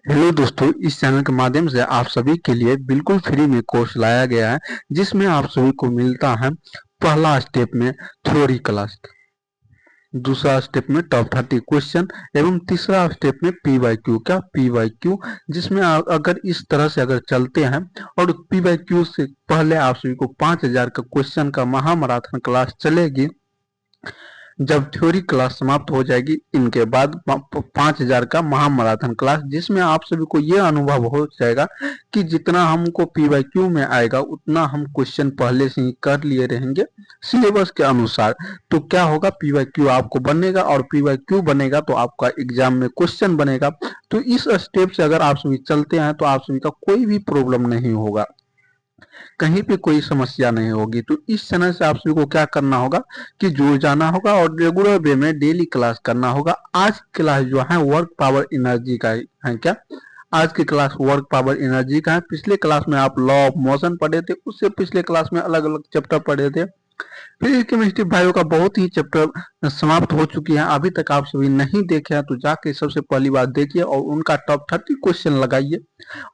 Hello दोस्तों, इस channel के माध्यम से आप सभी के लिए बिल्कुल फ्री में कोर्स लाया गया है जिसमें आप सभी को मिलता है पहला स्टेप में थ्योरी क्लास, दूसरा स्टेप में टॉप 30 क्वेश्चन एवं तीसरा स्टेप में पी वाई क्यू। क्या पी वाई क्यू? जिसमें अगर इस तरह से अगर चलते हैं और पी वाई क्यू से पहले आप सभी को 5000 का क्वेश्चन का महामैराथन क्लास चलेगी। जब थ्योरी क्लास समाप्त हो जाएगी इनके बाद 5000 का महामैराथन क्लास, जिसमें आप सभी को यह अनुभव हो जाएगा कि जितना हमको पीवाईक्यू में आएगा उतना हम क्वेश्चन पहले से ही कर लिए रहेंगे सिलेबस के अनुसार। तो क्या होगा, पीवाईक्यू आपको बनेगा और पीवाईक्यू बनेगा तो आपका एग्जाम में क्वेश्चन बनेगा। तो इस स्टेप से अगर आप सभी चलते हैं तो आप सभी का कोई भी प्रॉब्लम नहीं होगा, कहीं पे कोई समस्या नहीं होगी। तो इस चैनल से आप सभी को क्या करना होगा कि जुड़ जाना होगा और रेगुलर वे में डेली क्लास करना होगा। आज क्लास जो है वर्क पावर एनर्जी का है। क्या आज की क्लास वर्क पावर एनर्जी का है? पिछले क्लास में आप लॉ ऑफ मोशन पढ़े थे, उससे पिछले क्लास में अलग अलग चैप्टर पढ़े थे। फिजिक्स केमिस्ट्री बायो का बहुत ही चैप्टर समाप्त हो चुकी है, अभी तक आप सभी नहीं देखे हैं तो जाके सबसे पहली बार देखिए और उनका टॉप 30 क्वेश्चन लगाइए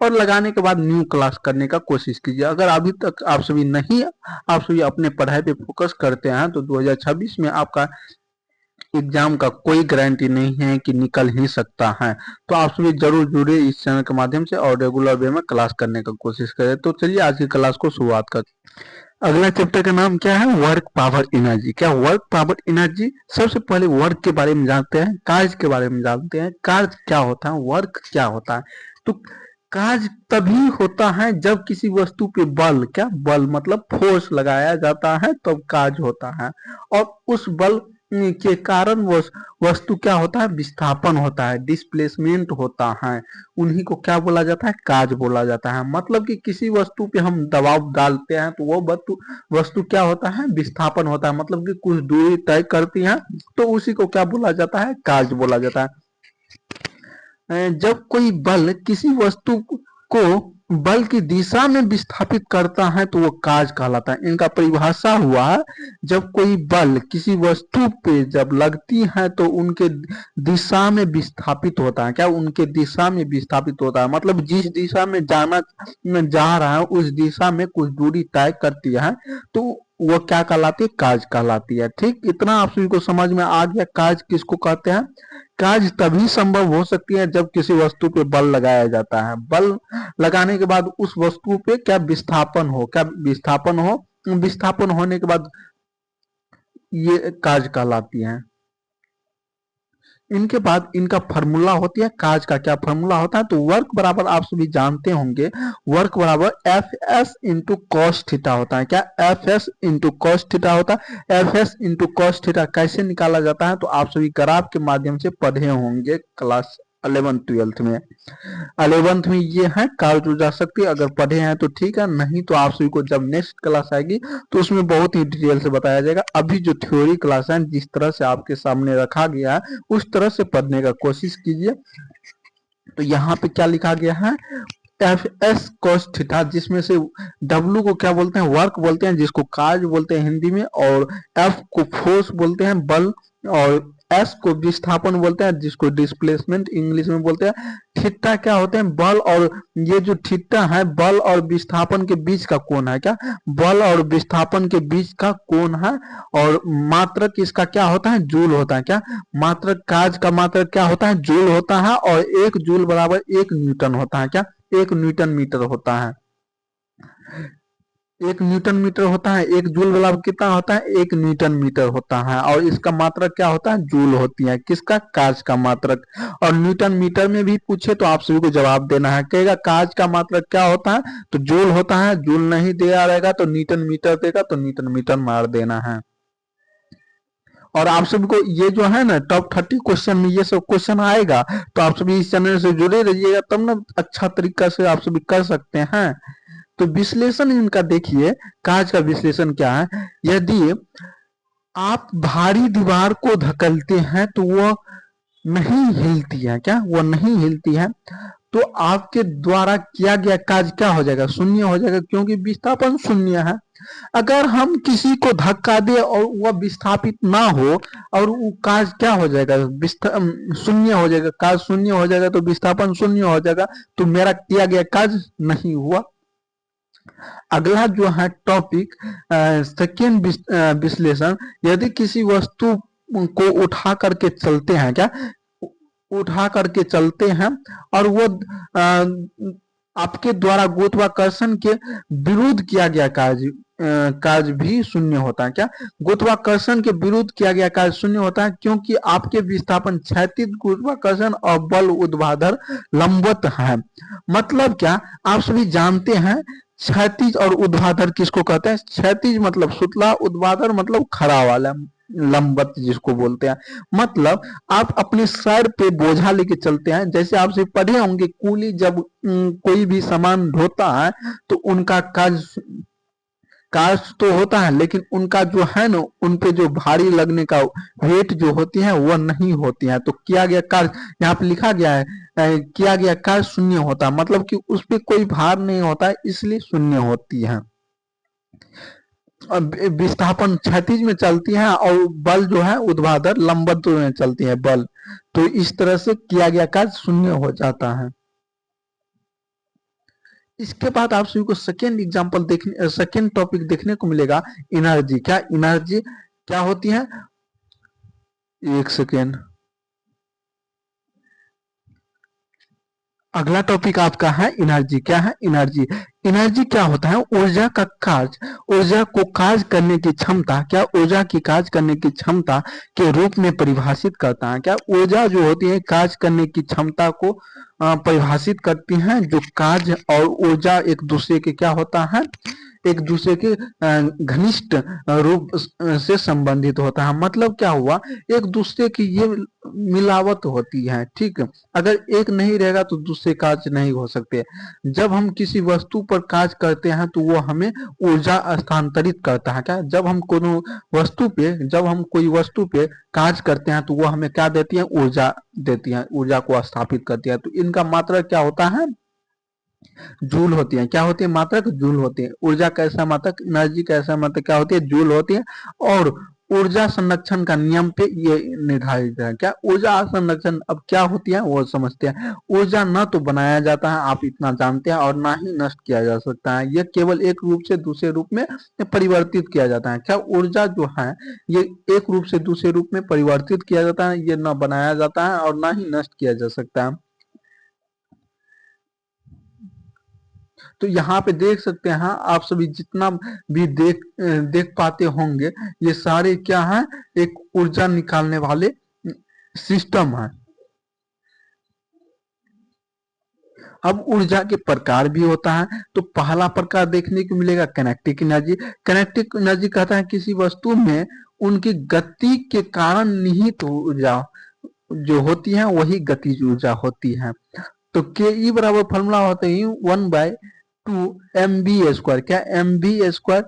और लगाने के बाद न्यू क्लास करने का कोशिश कीजिए। अगर अभी तक आप सभी अपने पढ़ाई पे फोकस करते हैं तो 2026 में आपका एग्जाम का कोई गारंटी नहीं है कि निकल ही सकता है। तो आप सभी जरूर जुड़े इस चैनल के माध्यम से और रेगुलर वे में क्लास करने का कोशिश करें। तो चलिए आज की क्लास को शुरुआत करते हैं। अगला चैप्टर का नाम क्या है? Work power energy. क्या वर्क पावर एनर्जी? सबसे पहले वर्क के बारे में जानते हैं, कार्य के बारे में जानते हैं। कार्य क्या होता है, वर्क क्या होता है? तो कार्य तभी होता है जब किसी वस्तु पे बल, क्या बल मतलब फोर्स लगाया जाता है तब कार्य होता है। और उस बल के कारण वस्तु क्या होता है? विस्थापन होता है, डिस्प्लेसमेंट होता है। उन्हीं को क्या बोला जाता है? कार्य बोला जाता है। मतलब कि किसी वस्तु पे हम दबाव डालते हैं तो वो वस्तु क्या होता है? विस्थापन होता है। मतलब कि कुछ दूरी तय करती है तो उसी को क्या बोला जाता है? कार्य बोला जाता है। जब कोई बल किसी वस्तु को बल की दिशा में विस्थापित करता है तो वो कार्य कहलाता है। इनका परिभाषा हुआ, जब कोई बल किसी वस्तु पे जब लगती है तो उनके दिशा में विस्थापित होता है। क्या उनके दिशा में विस्थापित होता है? मतलब जिस दिशा में जा रहा है उस दिशा में कुछ दूरी तय करती है तो वो क्या कहलाती है? कार्य कहलाती है। ठीक, इतना आप सभी को समझ में आ गया कार्य किसको कहते हैं। कार्य तभी संभव हो सकती है जब किसी वस्तु पे बल लगाया जाता है। बल लगाने के बाद उस वस्तु पे क्या विस्थापन हो, विस्थापन होने के बाद ये कार्य कहलाती है। इनके बाद इनका फॉर्मूला होती है कार्य का। क्या फॉर्मूला होता है? तो वर्क बराबर आप सभी जानते होंगे, वर्क बराबर F S into cos theta होता है। क्या F S into cos theta होता है? F S into cos theta कैसे निकाला जाता है? तो आप सभी ग्राफ के माध्यम से पढ़े होंगे क्लास 11th 12th में। 11th में ये है कार्य ऊर्जा शक्ति, अगर पढ़े हैं तो ठीक है, नहीं तो आप सभी को जब नेक्स्ट क्लास आएगी तो उसमें बहुत ही डिटेल से बताया जाएगा। अभी जो थ्योरी क्लास है जिस तरह से आपके सामने रखा गया है उस तरह से पढ़ने का कोशिश कीजिए। तो यहाँ पे क्या लिखा गया है? एफ एस कोस थीटा, जिसमें से डब्ल्यू को क्या बोलते हैं? वर्क बोलते हैं, जिसको कार्य बोलते हैं हिंदी में, और एफ को फोर्स बोलते हैं, बल, और एस को विस्थापन बोलते हैं जिसको डिस्प्लेसमेंट इंग्लिश में बोलते हैं। थीटा क्या होते हैं? बल। और ये जो थीटा है बल और विस्थापन के बीच का कोण है। क्या बल और विस्थापन के बीच का कोण है। और मात्रक इसका क्या होता है? जूल होता है। क्या मात्रक, कार्य का मात्रक क्या होता है? जूल होता है। और एक जूल बराबर 1 न्यूटन होता है। क्या 1 न्यूटन मीटर होता है? 1 न्यूटन मीटर होता है। एक जूल बराबर कितना होता है? 1 न्यूटन मीटर होता है। और इसका मात्रक क्या होता है? जूल होती है। किसका? कार्य का मात्रक। और न्यूटन मीटर में भी पूछे तो आप सभी को जवाब देना है। कहेगा कार्य का मात्रक क्या होता है? तो जूल होता है। जूल नहीं दिया रहेगा तो न्यूटन मीटर देगा तो न्यूटन मीटर मार देना है। और आप सभी को ये जो है ना टॉप 30 क्वेश्चन में ये सब क्वेश्चन आएगा तो आप सभी इस चैनल से जुड़े रहिएगा, तब ना अच्छा तरीका से आप सभी कर सकते हैं। तो विश्लेषण इनका देखिए, कार्य का विश्लेषण क्या है। यदि आप भारी दीवार को धकेलते हैं तो वो नहीं हिलती है। क्या वो नहीं हिलती है? तो आपके द्वारा किया गया कार्य क्या हो जाएगा, शून्य हो जाएगा, क्योंकि विस्थापन शून्य है। अगर हम किसी को धक्का दे और वह विस्थापित ना हो और वो कार्य क्या हो जाएगा, शून्य हो जाएगा, कार्य शून्य हो जाएगा, तो विस्थापन शून्य हो जाएगा, तो मेरा किया गया कार्य नहीं हुआ। अगला जो है टॉपिक सेकेंड विश्लेषण, यदि किसी वस्तु को उठा करके चलते हैं, क्या उठा करके चलते हैं और वो आपके द्वारा गुरुत्वाकर्षण के विरुद्ध किया गया कार्य भी शून्य होता है। क्या गुरुत्वाकर्षण के विरुद्ध किया गया कार्य शून्य होता है, क्योंकि आपके विस्थापन क्षैतिज गुरुत्वाकर्षण और बल ऊर्ध्वाधर लंबवत है। मतलब क्या, आप सभी जानते हैं क्षैतिज और ऊर्ध्वाधर किसको कहते हैं। क्षैतिज मतलब सुतला, ऊर्ध्वाधर मतलब खड़ा वाला, लंबवत जिसको बोलते हैं। मतलब आप अपने सर पे बोझा लेके चलते हैं। जैसे आपसे पढ़े होंगे, कूली जब कोई भी सामान ढोता है तो उनका कार्य तो होता है, लेकिन उनका जो है ना, उनपे जो भारी लगने का वेट जो होती है वह नहीं होती है। तो किया गया कार्य यहाँ पे लिखा गया है, किया गया कार्य शून्य होता है, मतलब कि उस पर कोई भार नहीं होता है, इसलिए शून्य होती है। विस्थापन क्षैतिज में चलती है और बल जो है ऊर्ध्वाधर लंबवत में चलती है बल, तो इस तरह से किया गया कार्य शून्य हो जाता है। इसके बाद आप सभी को सेकेंड टॉपिक देखने को मिलेगा, एनर्जी। क्या एनर्जी क्या होती है, एक सेकेंड। अगला टॉपिक आपका है एनर्जी। क्या है एनर्जी, एनर्जी क्या होता है, ऊर्जा का कार्य, ऊर्जा को कार्य करने की क्षमता, क्या ऊर्जा की कार्य करने की क्षमता के रूप में परिभाषित करता है। क्या ऊर्जा जो होती है कार्य करने की क्षमता को परिभाषित करती हैं। जो कार्य और ऊर्जा एक दूसरे के क्या होता है, एक दूसरे के घनिष्ठ रूप से संबंधित होता है। मतलब क्या हुआ, एक दूसरे की ये मिलावट होती है। ठीक, अगर एक नहीं रहेगा तो दूसरे कार्य नहीं हो सकते। जब हम किसी वस्तु पर कार्य करते हैं तो वो हमें ऊर्जा स्थानांतरित करता है। क्या जब हम कोई वस्तु पे कार्य करते हैं तो वो हमें क्या देती है, ऊर्जा देती है, ऊर्जा को स्थापित करती है। तो इनका मात्रा क्या होता है, जूल होती है। क्या होती है, मात्रक जूल होती है। ऊर्जा कैसा मात्रक, एनर्जी कैसा मात्रक क्या होती है, जूल होती है। और ऊर्जा संरक्षण का नियम पे ये निर्धारित है। क्या ऊर्जा संरक्षण अब क्या होती है वो समझते हैं। ऊर्जा न तो बनाया जाता है, आप इतना जानते हैं, और ना ही नष्ट किया जा सकता है। यह केवल एक रूप से दूसरे रूप में परिवर्तित किया जाता है। क्या ऊर्जा जो है ये एक रूप से दूसरे रूप में परिवर्तित किया जाता है, ये न बनाया जाता है और ना ही नष्ट किया जा सकता है। तो यहाँ पे देख सकते हैं आप सभी, जितना भी देख पाते होंगे, ये सारे क्या है, एक ऊर्जा निकालने वाले सिस्टम है। अब ऊर्जा के प्रकार भी होता है। तो पहला प्रकार देखने को मिलेगा कैनेटिक एनर्जी। कैनेटिक एनर्जी कहता है किसी वस्तु में उनकी गति के कारण निहित ऊर्जा जो होती है वही गतिज ऊर्जा होती है। तो के ई बराबर फॉर्मूला होता है 1/2 mv²। क्या mv²।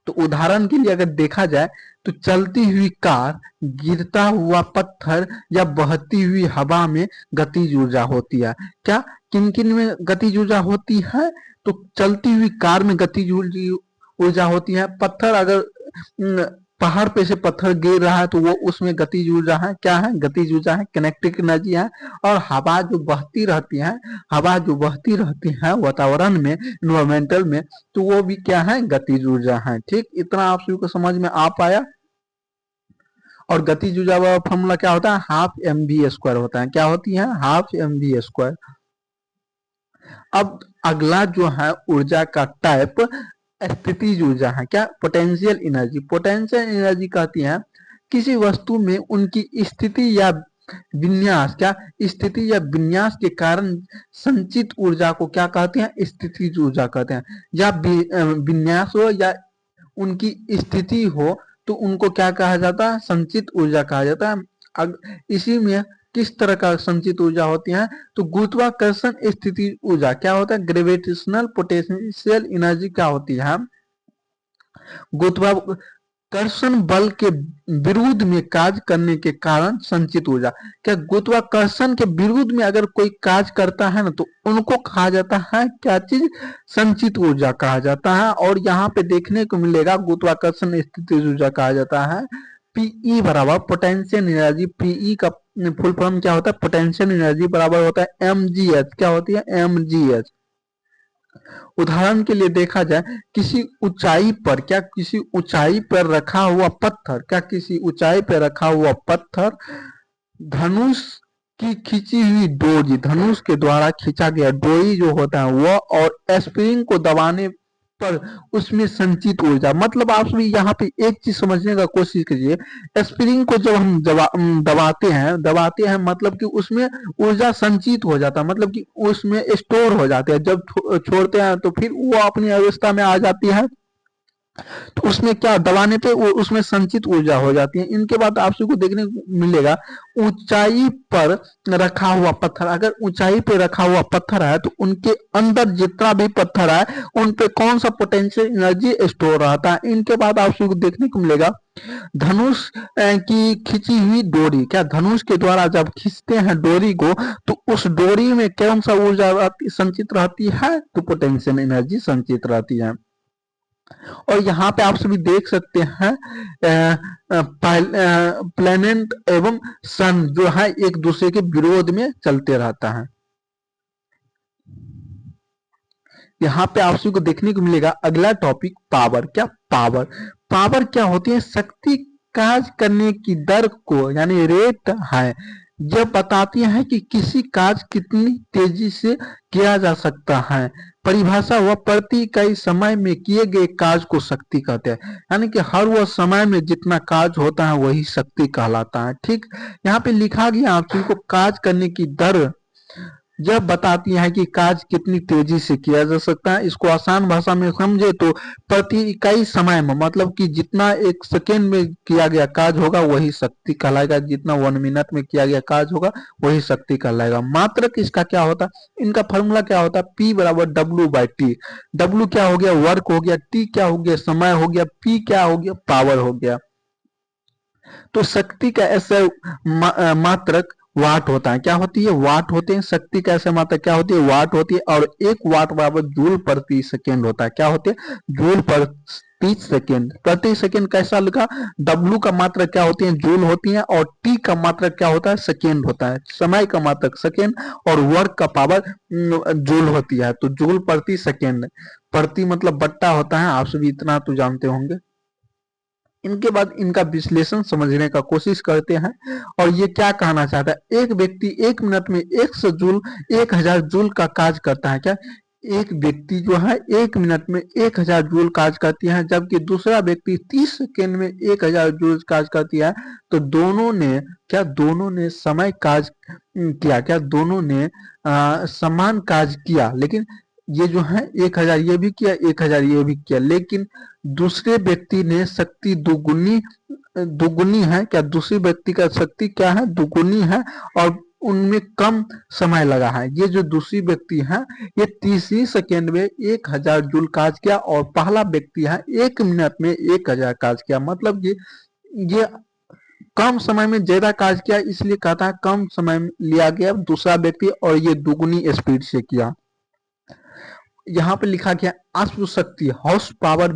तो उदाहरण के लिए अगर देखा जाए तो चलती हुई कार, गिरता हुआ पत्थर या बहती हुई हवा में गतिज ऊर्जा होती है। क्या किन किन में गतिज ऊर्जा होती है, तो चलती हुई कार में गतिज ऊर्जा होती है। पत्थर अगर पहाड़ पे से पत्थर गिर रहा है तो वो उसमें गतिज ऊर्जा है। क्या है, गतिज ऊर्जा है, किनेटिक एनर्जी है। और हवा जो बहती रहती है वातावरण में, इन्वायरमेंटल में, तो वो भी क्या है, गतिज ऊर्जा है। ठीक, इतना आप सभी को समझ में आ पाया। और गतिज ऊर्जा का फॉर्मूला क्या होता है, ½ mv² होता है। क्या होती है, ½ mv²। अब अगला जो है ऊर्जा का टाइप स्थितिज ऊर्जा है। क्या, पोटेंशियल एनर्जी। पोटेंशियल एनर्जी कहती है किसी वस्तु में उनकी स्थिति या विन्यास, क्या स्थिति या विन्यास के कारण संचित ऊर्जा को क्या कहते हैं, स्थितिज ऊर्जा कहते हैं। या विन्यास हो या उनकी स्थिति हो तो उनको क्या कहा जाता है, संचित ऊर्जा कहा जाता है। इसी में किस तरह का संचित ऊर्जा होती है, तो गुरुत्वाकर्षण स्थिति ऊर्जा क्या होता है, ग्रेविटेशनल पोटेंशियल एनर्जी क्या होती है, कर्षण बल के विरुद्ध में कार्य करने के कारण संचित ऊर्जा। क्या गुरुत्वाकर्षण के विरुद्ध में अगर कोई कार्य करता है ना तो उनको कहा जाता है क्या चीज, संचित ऊर्जा कहा जाता है। और यहाँ पे देखने को मिलेगा गुरुत्वाकर्षण स्थितिज ऊर्जा कहा जाता है। पीई बराबर पोटेंशियल एनर्जी, पीई का फुल फॉर्म क्या होता है, पोटेंशियल एनर्जी बराबर होता है mgh। क्या होती है, mgh। उदाहरण के लिए देखा जाए किसी ऊंचाई पर, क्या किसी ऊंचाई पर रखा हुआ पत्थर, क्या किसी ऊंचाई पर रखा हुआ पत्थर धनुष की खींची हुई डोरी, धनुष के द्वारा खींचा गया डोरी जो होता है वह, और स्प्रिंग को दबाने पर उसमें संचित ऊर्जा। मतलब आप सभी यहाँ पे एक चीज समझने का कोशिश कीजिए, स्प्रिंग को जब हम दबाते हैं मतलब कि उसमें ऊर्जा संचित हो जाता है, मतलब कि उसमें स्टोर हो जाते हैं। जब छोड़ते हैं तो फिर वो अपनी अवस्था में आ जाती है, तो उसमें क्या दबाने पे वो उसमें संचित ऊर्जा हो जाती है। इनके बाद आप सबको देखने को मिलेगा ऊंचाई पर रखा हुआ पत्थर, अगर ऊंचाई पे रखा हुआ पत्थर है तो उनके अंदर जितना भी पत्थर है उन पे कौन सा पोटेंशियल एनर्जी स्टोर रहता है। इनके बाद आप सबको देखने को मिलेगा धनुष की खींची हुई डोरी, क्या धनुष के द्वारा जब खींचते हैं डोरी को तो उस डोरी में कौन सा ऊर्जा संचित रहती है, तो पोटेंशियल एनर्जी संचित रहती है। और यहाँ पे आप सभी देख सकते हैं प्लैनेट एवं सन जो है एक दूसरे के विरोध में चलते रहता है। यहाँ पे आप सभी को देखने को मिलेगा अगला टॉपिक पावर। क्या पावर, पावर क्या होती है, शक्ति कार्य करने की दर को यानी रेट है, यह बताती है कि किसी कार्य कितनी तेजी से किया जा सकता है। परिभाषा वह प्रति इकाई समय में किए गए कार्य को शक्ति कहते हैं, यानी कि हर वह समय में जितना कार्य होता है वही शक्ति कहलाता है। ठीक, यहाँ पे लिखा गया आप सभी को कार्य करने की दर जब बताती है कि कार्य कितनी तेजी से किया जा सकता है। इसको आसान भाषा में समझे तो प्रति इकाई समय में, मतलब कि जितना एक सेकेंड में किया गया कार्य होगा वही शक्ति कहलाएगा, जितना 1 मिनट में किया गया कार्य होगा वही शक्ति कहलाएगा। मात्रक इसका क्या होता है, इनका फॉर्मूला क्या होता है, P बराबर W/T। W क्या हो गया, वर्क हो गया, T क्या हो गया, समय हो गया, P क्या हो गया, पावर हो गया। तो शक्ति का ऐसे मात्रक वाट होता है, क्या होती है, वाट होते हैं। शक्ति का ऐसे मात्रक क्या होती है, वाट होती है। और 1 वाट बराबर जूल प्रति सेकेंड होता है, क्या होते हैं, जूल प्रति सेकेंड। प्रति सेकेंड कैसा लिखा, W का मात्रक क्या होती है, जूल होती है, और T का मात्रक क्या होता है, सेकेंड होता है। समय का मात्रक सेकेंड और वर्क का पावर जूल होती है, तो जूल प्रति सेकेंड। प्रति मतलब बट्टा होता है, आप सभी इतना तो जानते होंगे। इनके बाद इनका विश्लेषण समझने का कोशिश करते हैं। और ये क्या कहना चाहता है, एक व्यक्ति 1 मिनट में 100 जूल 1000 जूल का कार्य करता है। क्या, एक व्यक्ति जो है 1 मिनट में 1000 जूल कार्य करती है, जबकि दूसरा व्यक्ति 30 सेकेंड में 1000 जूल कार्य करती है। तो दोनों ने क्या, दोनों ने समय कार्य किया, क्या दोनों ने समान कार्य किया, लेकिन ये जो है 1000 ये भी किया, 1000 ये भी किया, लेकिन दूसरे व्यक्ति ने शक्ति दुगुनी है। क्या, दूसरे व्यक्ति का शक्ति क्या है, दुगुनी है, और उनमें कम समय लगा है। ये जो दूसरी व्यक्ति है ये 30 ही सेकेंड में 1000 जूल कार्य किया, और पहला व्यक्ति है 1 मिनट में 1000 कार्य किया। मतलब ये कम समय में ज्यादा कार्य किया, इसलिए कहता है कम समय में लिया गया दूसरा व्यक्ति, और ये दुगुनी स्पीड से किया। यहाँ पे लिखा गया अश्व शक्ति, हॉर्स पावर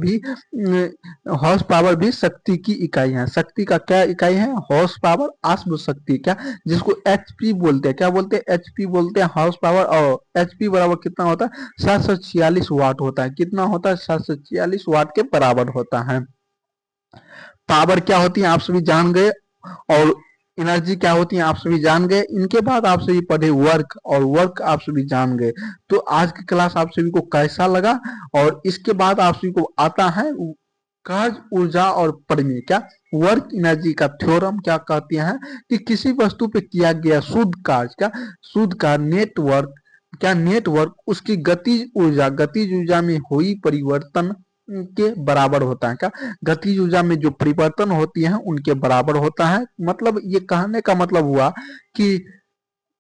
भी शक्ति की इकाई है। शक्ति का क्या इकाई है, हॉर्स पावर, अश्व शक्ति, क्या जिसको एचपी बोलते हैं, क्या बोलते हैं, एचपी बोलते हैं, हॉर्स पावर। और एचपी बराबर कितना होता है, 746 वाट होता है। कितना होता है, 746 वाट के बराबर होता है। पावर क्या होती है आप सभी जान गए, और एनर्जी क्या होती है आप सभी जान गए। इनके बाद आप सभी पढ़े वर्क, और वर्क आप सभी जान गए। तो आज की क्लास आप सभी को कैसा लगा, और इसके बाद आप सभी को आता है कार्य, ऊर्जा और परिमेय। क्या, वर्क एनर्जी का थ्योरम क्या कहते हैं कि किसी वस्तु पे किया गया शुद्ध कार्य, क्या शुद्ध कार्य नेटवर्क, क्या नेटवर्क उसकी गतिज ऊर्जा में हुई परिवर्तन के बराबर होता है। क्या, गतिज ऊर्जा में जो परिवर्तन होती है उनके बराबर होता है। मतलब ये कहने का मतलब हुआ कि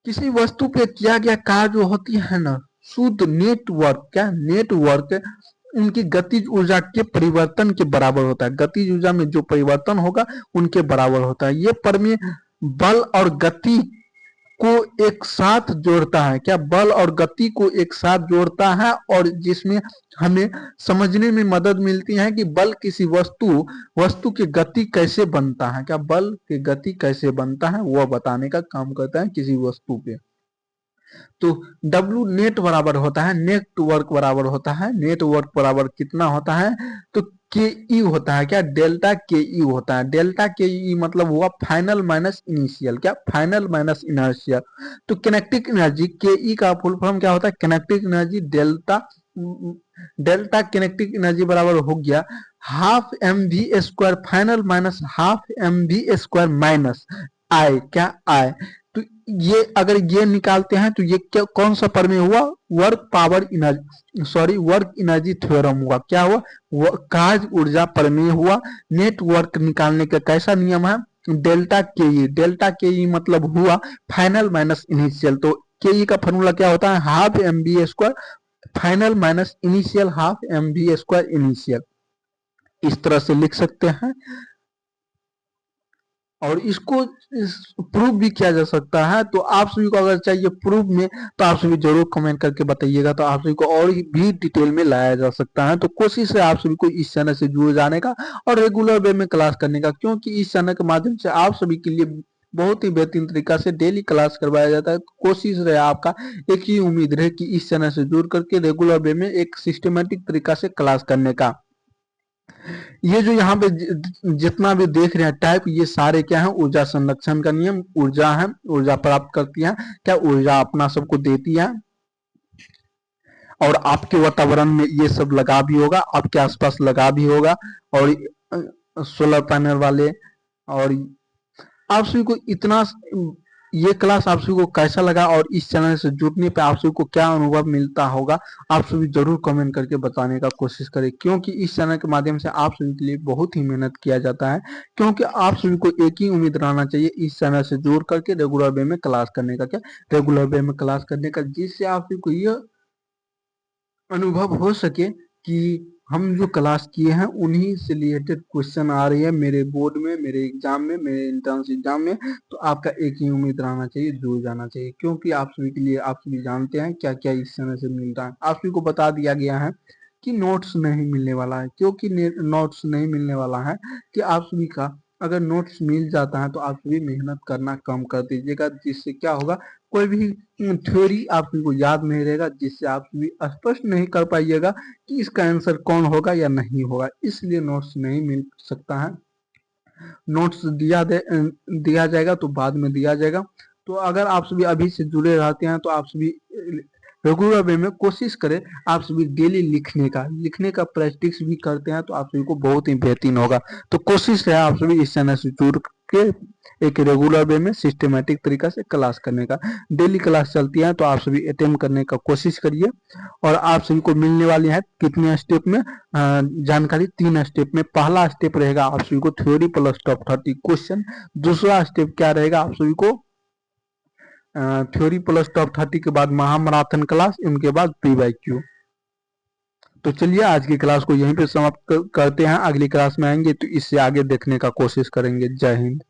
किसी वस्तु पे किया गया कार्य जो होती है ना, शुद्ध नेटवर्क, क्या नेटवर्क उनकी गतिज ऊर्जा के परिवर्तन के बराबर होता है। गतिज ऊर्जा में जो परिवर्तन होगा उनके बराबर होता है। ये प्रमेय बल और गति को एक साथ जोड़ता है। क्या? बल और गति को एक साथ जोड़ता है, और जिसमें हमें समझने में मदद मिलती है कि बल किसी वस्तु की गति कैसे बनता है। क्या? बल की गति कैसे बनता है वह बताने का काम करता है किसी वस्तु पे। तो W नेट बराबर होता है, नेट वर्क बराबर होता है, नेट वर्क बराबर कितना होता है? तो के ई होता है। क्या? डेल्टा के ई होता है। डेल्टा के ई मतलब हुआ फाइनल माइनस इनिशियल। क्या? Final minus inertial. तो किनेटिक एनर्जी के ई का फुल फॉर्म क्या होता है? Kinetic energy delta kinetic energy बराबर हो गया half m v square final minus half m v square minus I. क्या? आई। तो ये अगर ये निकालते हैं तो ये क्या कौन सा प्रमेय हुआ? Work power energy work energy theorem हुआ। क्या हुआ? कार्य ऊर्जा प्रमेय हुआ। नेट वर्क निकालने का कैसा नियम है? डेल्टा के ई। डेल्टा के ई मतलब हुआ फाइनल माइनस इनिशियल। तो के ई का फॉर्मूला क्या होता है? Half m b square final minus initial half m b square initial. इस तरह से लिख सकते हैं, और इसको प्रूफ भी किया जा सकता है। तो आप सभी को अगर चाहिए प्रूफ में तो आप सभी जरूर कमेंट करके बताइएगा, तो आप सभी को और भी डिटेल में लाया जा सकता है। तो कोशिश है आप सभी को इस चैनल से जुड़ जाने का और रेगुलर वे में क्लास करने का, क्योंकि इस चैनल के माध्यम से आप सभी के लिए बहुत ही बेहतरीन तरीका से डेली क्लास करवाया जाता है। कोशिश रहे आपका, एक ही उम्मीद रहे कि इस चैनल से जुड़ करके रेगुलर वे में एक सिस्टमेटिक तरीका से क्लास करने का। ये जो यहाँ पे जितना भी देख रहे हैं टाइप, ये सारे क्या है? ऊर्जा संरक्षण का नियम। ऊर्जा है, ऊर्जा प्राप्त करती है। क्या? ऊर्जा अपना सबको देती है, और आपके वातावरण में ये सब लगा भी होगा, आपके आसपास लगा भी होगा। और सोलर पैनल वाले, और आप सभी को इतना ये क्लास आप सभी को कैसा लगा और इस चैनल से जुड़ने पे आप सभी को क्या अनुभव मिलता होगा, आप सभी जरूर कमेंट करके बताने का कोशिश करें, क्योंकि इस चैनल के माध्यम से आप सभी के लिए बहुत ही मेहनत किया जाता है। क्योंकि आप सभी को एक ही उम्मीद रहना चाहिए, इस चैनल से जुड़ करके रेगुलर वे में क्लास करने का। क्या? रेगुलर वे में क्लास करने का, जिससे आप सभी को यह अनुभव हो सके कि हम जो क्लास किए हैं उन्हीं से रिलेटेड क्वेश्चन आ रही है मेरे बोर्ड में, मेरे एग्जाम में, मेरे एंट्रेंस एग्जाम में। तो आपका एक ही उम्मीद रहना चाहिए, जुड़ जाना चाहिए, क्योंकि आप सभी के लिए आप सभी जानते हैं क्या क्या इस समय से मिल रहा है। आप सभी को बता दिया गया है कि नोट्स नहीं मिलने वाला है। क्योंकि नोट्स नहीं मिलने वाला है कि आप सभी का अगर नोट्स मिल जाता है तो आप सभी मेहनत करना कम कर दीजिएगा, जिससे क्या होगा, कोई भी थ्योरी आपको याद नहीं रहेगा, जिससे आप भी स्पष्ट नहीं कर पाइएगा कि इसका आंसर कौन होगा या नहीं होगा। इसलिए नोट्स नहीं मिल सकता है। नोट्स दिया जाएगा तो बाद में दिया जाएगा। तो अगर आप सभी अभी से जुड़े रहते हैं तो आप सभी रेगुलर वे में कोशिश करें, आप सभी डेली लिखने का प्रैक्टिस भी करते हैं तो आप सभी को बहुत ही बेहतरीन होगा। तो कोशिश है आप सभी इस चैनल से जुड़ के एक रेगुलर वे में सिस्टमेटिक तरीका से क्लास करने का। डेली क्लास चलती है तो आप सभी अटेम्प्ट करने का कोशिश करिए, और आप सभी को मिलने वाली है कितने स्टेप में जानकारी? 3 स्टेप में। पहला स्टेप रहेगा आप सभी को थ्योरी प्लस टॉप 30 क्वेश्चन। दूसरा स्टेप क्या रहेगा? आप सभी को थ्योरी प्लस टॉप 30 के बाद महामैराथन क्लास, उनके बाद PYQ। तो चलिए आज की क्लास को यहीं पे समाप्त करते हैं। अगली क्लास में आएंगे तो इससे आगे देखने का कोशिश करेंगे। जय हिंद।